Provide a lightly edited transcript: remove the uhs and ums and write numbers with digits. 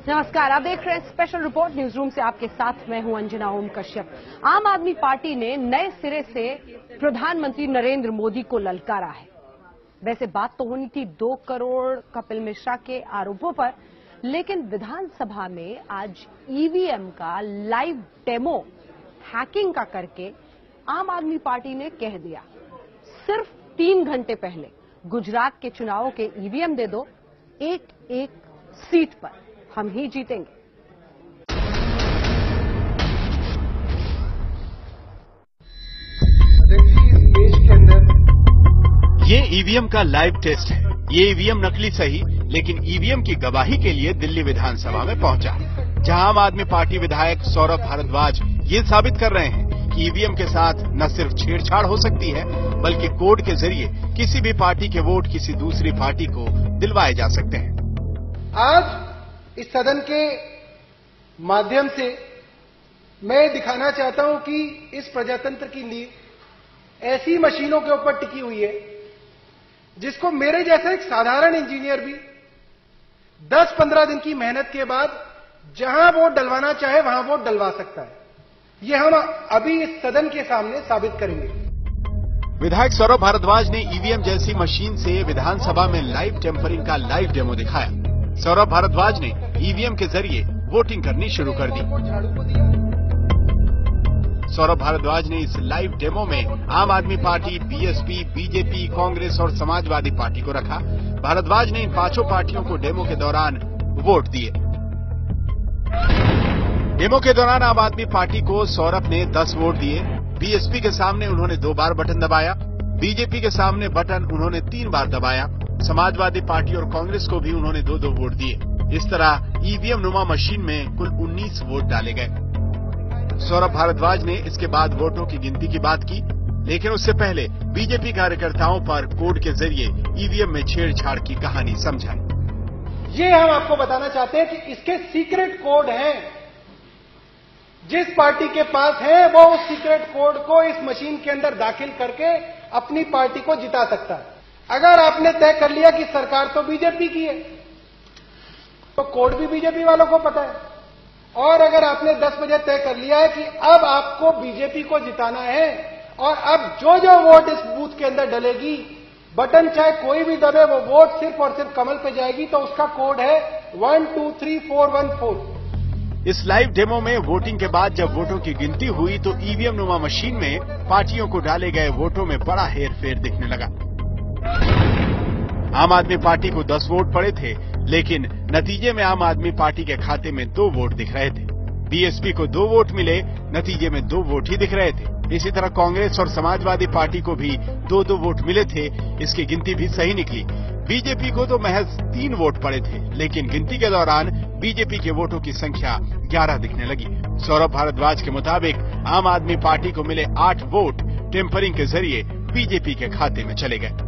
नमस्कार, आप देख रहे हैं स्पेशल रिपोर्ट न्यूज रूम से। आपके साथ मैं हूं अंजना ओम कश्यप। आम आदमी पार्टी ने नए सिरे से प्रधानमंत्री नरेंद्र मोदी को ललकारा है। वैसे बात तो होनी थी 2 करोड़ कपिल मिश्रा के आरोपों पर, लेकिन विधानसभा में आज ईवीएम का लाइव डेमो हैकिंग का करके आम आदमी पार्टी ने कह दिया, सिर्फ 3 घंटे पहले गुजरात के चुनावों के ईवीएम दे दो, एक एक सीट पर हम ही जीतेंगे। देश के अंदर ये ईवीएम का लाइव टेस्ट है। ये ईवीएम नकली सही, लेकिन ईवीएम की गवाही के लिए दिल्ली विधानसभा में पहुंचा, जहां आम आदमी पार्टी विधायक सौरभ भारद्वाज ये साबित कर रहे हैं कि ईवीएम के साथ न सिर्फ छेड़छाड़ हो सकती है, बल्कि कोड के जरिए किसी भी पार्टी के वोट किसी दूसरी पार्टी को दिलवाए जा सकते हैं। आज इस सदन के माध्यम से मैं दिखाना चाहता हूं कि इस प्रजातंत्र की नींव ऐसी मशीनों के ऊपर टिकी हुई है जिसको मेरे जैसा एक साधारण इंजीनियर भी 10-15 दिन की मेहनत के बाद जहां वोट डलवाना चाहे वहां वोट डलवा सकता है। ये हम अभी इस सदन के सामने साबित करेंगे। विधायक सौरभ भारद्वाज ने ईवीएम जैसी मशीन से विधानसभा में लाइव टेम्परिंग का लाइव डेमो दिखाया। सौरभ भारद्वाज ने ईवीएम के जरिए वोटिंग करनी शुरू कर दी। सौरभ भारद्वाज ने इस लाइव डेमो में आम आदमी पार्टी, बीएसपी, बीजेपी, कांग्रेस और समाजवादी पार्टी को रखा। भारद्वाज ने इन 5 पार्टियों को डेमो के दौरान वोट दिए। डेमो के दौरान आम आदमी पार्टी को सौरभ ने 10 वोट दिए। बीएसपी के सामने उन्होंने 2 बार बटन दबाया। बीजेपी के सामने बटन उन्होंने 3 बार दबाया। समाजवादी पार्टी और कांग्रेस को भी उन्होंने 2-2 वोट दिए। इस तरह ईवीएम नुमा मशीन में कुल 19 वोट डाले गए। सौरभ भारद्वाज ने इसके बाद वोटों की गिनती की बात की, लेकिन उससे पहले बीजेपी कार्यकर्ताओं पर कोड के जरिए ईवीएम में छेड़छाड़ की कहानी समझाई। ये हम आपको बताना चाहते हैं कि इसके सीक्रेट कोड हैं। जिस पार्टी के पास है वो उस सीक्रेट कोड को इस मशीन के अंदर दाखिल करके अपनी पार्टी को जिता सकता है। अगर आपने तय कर लिया कि सरकार तो बीजेपी की है, तो कोड भी बीजेपी वालों को पता है। और अगर आपने 10 बजे तय कर लिया है कि अब आपको बीजेपी को जिताना है और अब जो जो वोट इस बूथ के अंदर डलेगी, बटन चाहे कोई भी दबे, वो वोट सिर्फ और सिर्फ कमल पे जाएगी, तो उसका कोड है 123414। इस लाइव डेमो में वोटिंग के बाद जब वोटों की गिनती हुई तो ईवीएम नुमा मशीन में पार्टियों को डाले गए वोटों में बड़ा हेरफेर दिखने लगा। आम आदमी पार्टी को 10 वोट पड़े थे, लेकिन नतीजे में आम आदमी पार्टी के खाते में 2 वोट दिख रहे थे। बीएसपी को 2 वोट मिले, नतीजे में 2 वोट ही दिख रहे थे। इसी तरह कांग्रेस और समाजवादी पार्टी को भी 2-2 वोट मिले थे। इसकी गिनती भी सही निकली। बीजेपी को तो महज 3 वोट पड़े थे, लेकिन गिनती के दौरान बीजेपी के वोटों की संख्या 11 दिखने लगी। सौरभ भारद्वाज के मुताबिक आम आदमी पार्टी को मिले 8 वोट टेम्परिंग के जरिए बीजेपी के खाते में चले गए।